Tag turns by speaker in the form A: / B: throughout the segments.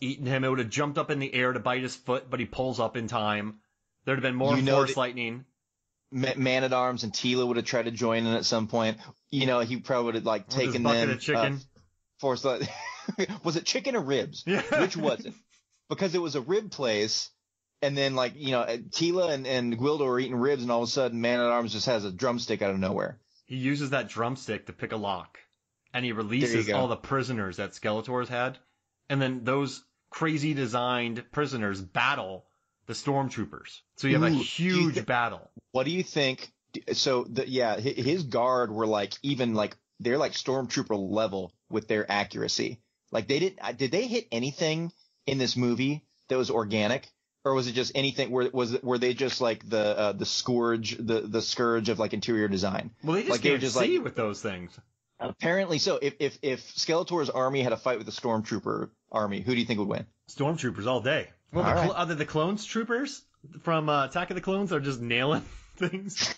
A: eaten him. It would have jumped up in the air to bite his foot, but he pulls up in time. There'd have been more Force lightning.
B: Man-at-Arms and Tila would have tried to join in at some point. He probably would have like taken
A: them. Of chicken.
B: Force light. Was it chicken or ribs?
A: Yeah.
B: Which was it? Because it was a rib place, and then Tila and Gwildo are eating ribs, and all of a sudden Man-at-Arms just has a drumstick out of nowhere.
A: He uses that drumstick to pick a lock, and he releases all the prisoners that Skeletor's had, and then those crazy designed prisoners battle the stormtroopers. So you have a huge battle.
B: What do you think? So his guard were they're like stormtrooper level with their accuracy. Like did they hit anything in this movie that was organic, or was it just anything? Were they just like the scourge, the scourge of like interior design?
A: Well, they just can't see with those things.
B: Apparently so. If Skeletor's army had a fight with the stormtrooper army, who do you think would win?
A: Stormtroopers all day. Well, are they the clones troopers from Attack of the Clones are just nailing things?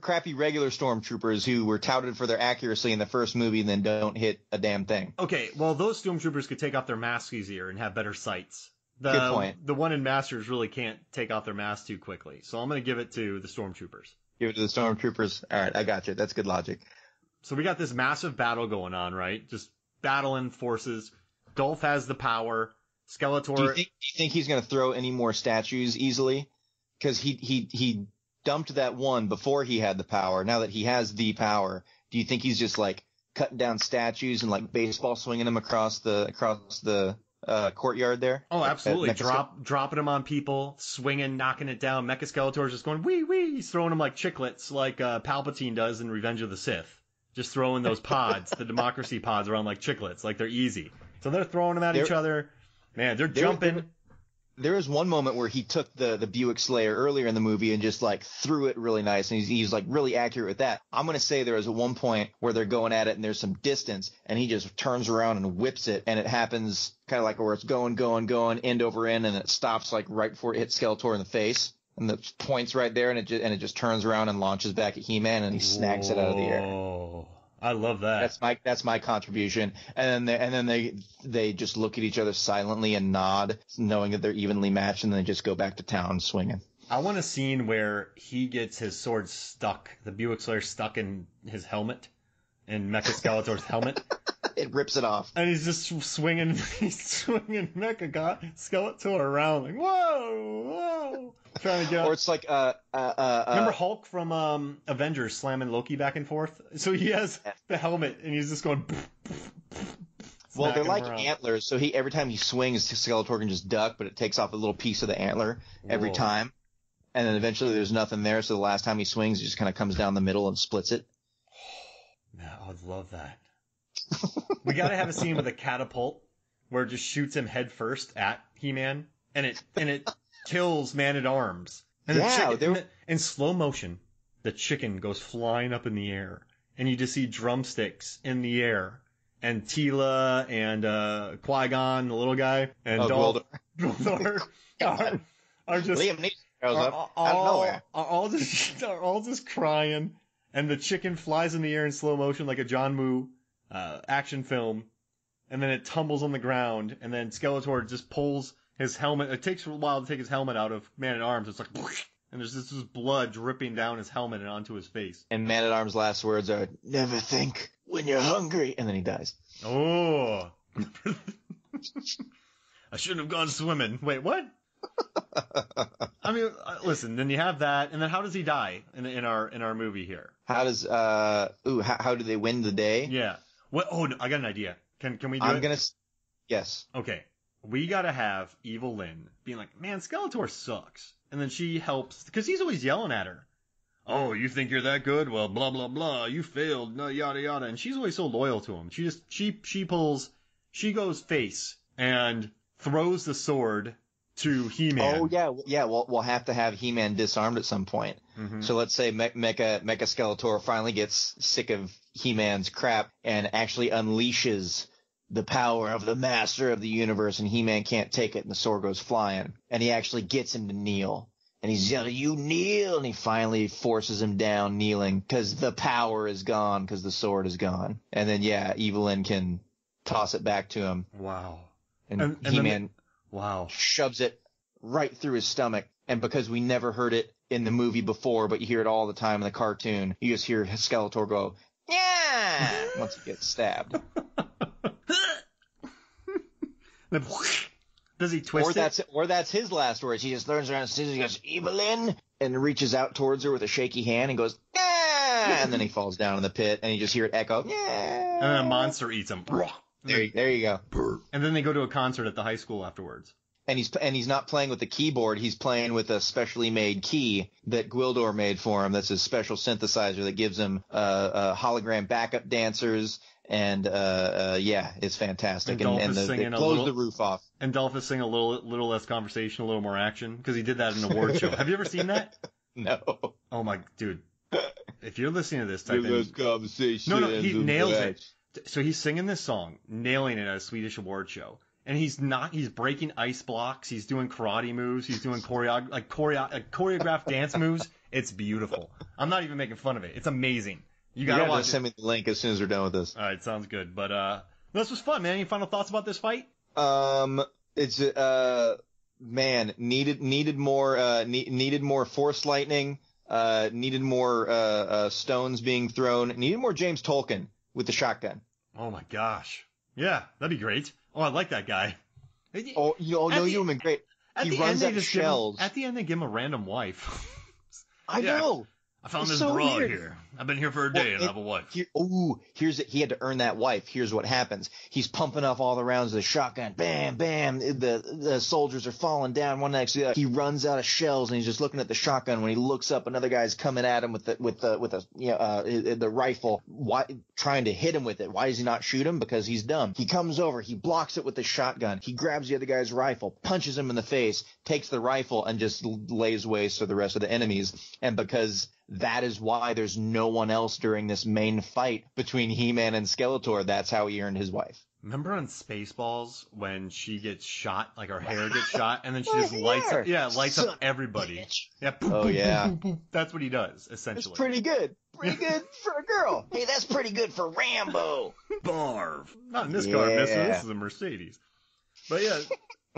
B: Crappy regular stormtroopers who were touted for their accuracy in the first movie and then don't hit a damn thing.
A: Okay, well, those stormtroopers could take off their masks easier and have better sights.
B: Good point.
A: The one in Masters really can't take off their masks too quickly, so I'm going to give it to the stormtroopers.
B: Give it to the stormtroopers? All right, I got you. That's good logic.
A: So we got this massive battle going on, right? Just battling forces. Dolph has the power. Skeletor.
B: Do you think he's going to throw any more statues easily? Because he dumped that one before he had the power. Now that he has the power, do you think he's just like cutting down statues and like baseball swinging them across the courtyard there?
A: Oh, absolutely. Dropping them on people, swinging, knocking it down. Mecha Skeletor's just going wee wee. He's throwing them like chiclets, like Palpatine does in Revenge of the Sith. Just throwing those pods, the democracy pods, around like chiclets, like they're easy. So they're throwing them at each other. Man, they're jumping.
B: There is one moment where he took the Buick Slayer earlier in the movie and just like threw it really nice, and he's like really accurate with that. I'm gonna say there was one point where they're going at it and there's some distance, and he just turns around and whips it, and it happens kind of like where it's going end over end, and it stops like right before it hits Skeletor in the face, and the point's right there, and it just turns around and launches back at He-Man, and he snags it out of the air.
A: Oh, I love that.
B: That's my contribution. And then they just look at each other silently and nod, knowing that they're evenly matched, and then they just go back to town swinging.
A: I want a scene where he gets his sword stuck, the Buick Slayer stuck in his helmet, in Mecha Skeletor's helmet.
B: It rips it off.
A: And he's just swinging Mecha Skeletor around like, whoa. Trying to get.
B: Or it's like
A: remember Hulk from Avengers slamming Loki back and forth? So he has the helmet and he's just going.
B: Well, they're like antlers, so every time he swings, Skeletor can just duck, but it takes off a little piece of the antler every time, and then eventually there's nothing there. So the last time he swings, it just kind of comes down the middle and splits it.
A: Man, I would love that. We got to have a scene with a catapult where it just shoots him head first at He-Man, and it kills Man-at-Arms. And in slow motion, the chicken goes flying up in the air, and you just see drumsticks in the air, and Tila and Qui-Gon, the little guy, and Dolph are just
B: Liam Neeson goes up out of nowhere.
A: Are all just crying, and the chicken flies in the air in slow motion like a John Woo action film, and then it tumbles on the ground, and then Skeletor just pulls his helmet. It takes a while to take his helmet out of Man-at-Arms. It's like, and there's this blood dripping down his helmet and onto his face.
B: And Man-at-Arms' last words are, "Never think when you're hungry," and then he dies.
A: Oh. I shouldn't have gone swimming. Wait, what? I mean, listen, then you have that, and then how does he die in our movie here?
B: How does, how do they win the day?
A: Yeah. What? Oh, no, I got an idea. Can we do it?
B: Yes.
A: Okay. We gotta have Evil Lynn being like, man, Skeletor sucks. And then she helps, because he's always yelling at her. Oh, you think you're that good? Well, blah, blah, blah. You failed. No, yada, yada. And she's always so loyal to him. She goes face and throws the sword to He-Man.
B: Oh, yeah. We'll have to have He-Man disarmed at some point. Mm-hmm. So let's say Mecha Skeletor finally gets sick of He-Man's crap and actually unleashes the power of the master of the universe, and He-Man can't take it, and the sword goes flying, and he actually gets him to kneel, and he's yelling, "You kneel!" and he finally forces him down kneeling, because the power is gone, because the sword is gone. And then, Evelyn can toss it back to him.
A: Wow.
B: And He-Man
A: wow.
B: shoves it right through his stomach. And because we never heard it in the movie before, but you hear it all the time in the cartoon, you just hear Skeletor go, yeah, once he gets stabbed.
A: Does he twist it?
B: Or that's his last words. He just turns around and says, he goes, Evelyn, and reaches out towards her with a shaky hand and goes, yeah, and then he falls down in the pit, and you just hear it echo, yeah.
A: And then a monster eats him.
B: There you go.
A: And then they go to a concert at the high school afterwards.
B: And he's not playing with the keyboard. He's playing with a specially made key that Gwildor made for him. That's his special synthesizer that gives him hologram backup dancers. And yeah, it's fantastic. And it blows the roof off.
A: And Dolph is singing a little less conversation, a little more action, because he did that in an award show. Have you ever seen that?
B: No.
A: Oh my dude. If you're listening to this, type in
B: less conversation.
A: No, he nails it. So he's singing this song, nailing it at a Swedish award show. And he's breaking ice blocks. He's doing karate moves. He's doing choreographed dance moves. It's beautiful. I'm not even making fun of it. It's amazing. You gotta watch it.
B: Send me the link as soon as we're done with this.
A: All right, sounds good. But this was fun, man. Any final thoughts about this fight?
B: It's man, needed more force lightning. Needed more stones being thrown. Needed more James Tolkien with the shotgun.
A: Oh my gosh. Yeah, that'd be great. Oh, I like that guy.
B: Oh, you would have been great. He runs out of shells.
A: At the end, they give him a random wife.
B: I know.
A: I found this broad here. I've been here for a day and I have a wife.
B: He had to earn that wife. Here's what happens. He's pumping off all the rounds of the shotgun. Bam, bam. The soldiers are falling down one next to the other. He runs out of shells and he's just looking at the shotgun. When he looks up, another guy's coming at him with the rifle, trying to hit him with it. Why does he not shoot him? Because he's dumb. He comes over. He blocks it with the shotgun. He grabs the other guy's rifle, punches him in the face, takes the rifle, and just lays waste to the rest of the enemies. And because that is why there's no one else during this main fight between He-Man and Skeletor. That's how he earned his wife.
A: Remember on Spaceballs when she gets shot, like her hair gets shot, and then she just lights up, lights up everybody.
B: Bitch.
A: Yeah. Boop, boop,
B: yeah.
A: Boop, boop, boop. That's what he does, essentially.
B: It's pretty good. Pretty good for a girl. Hey, that's pretty good for Rambo.
A: Barf. Not in this car, mister. This is a Mercedes. But yeah.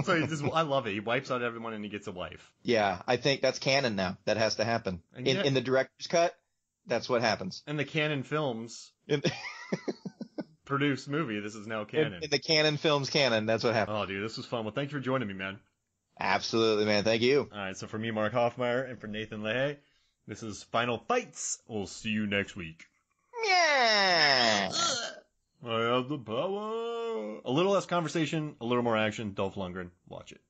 A: So I love it. He wipes out everyone and he gets a wife.
B: Yeah, I think that's canon now. That has to happen. In the director's cut, that's what happens.
A: In the Canon Films produced movie, this is now canon.
B: In the Canon Films canon, that's what happened.
A: Oh, dude, this was fun. Well, thank you for joining me, man.
B: Absolutely, man. Thank you.
A: All right, so for me, Mark Hoffmeyer, and for Nathan Leahy, this is Final Fights. We'll see you next week.
B: Yeah.
A: I have the power. A little less conversation, a little more action. Dolph Lundgren. Watch it.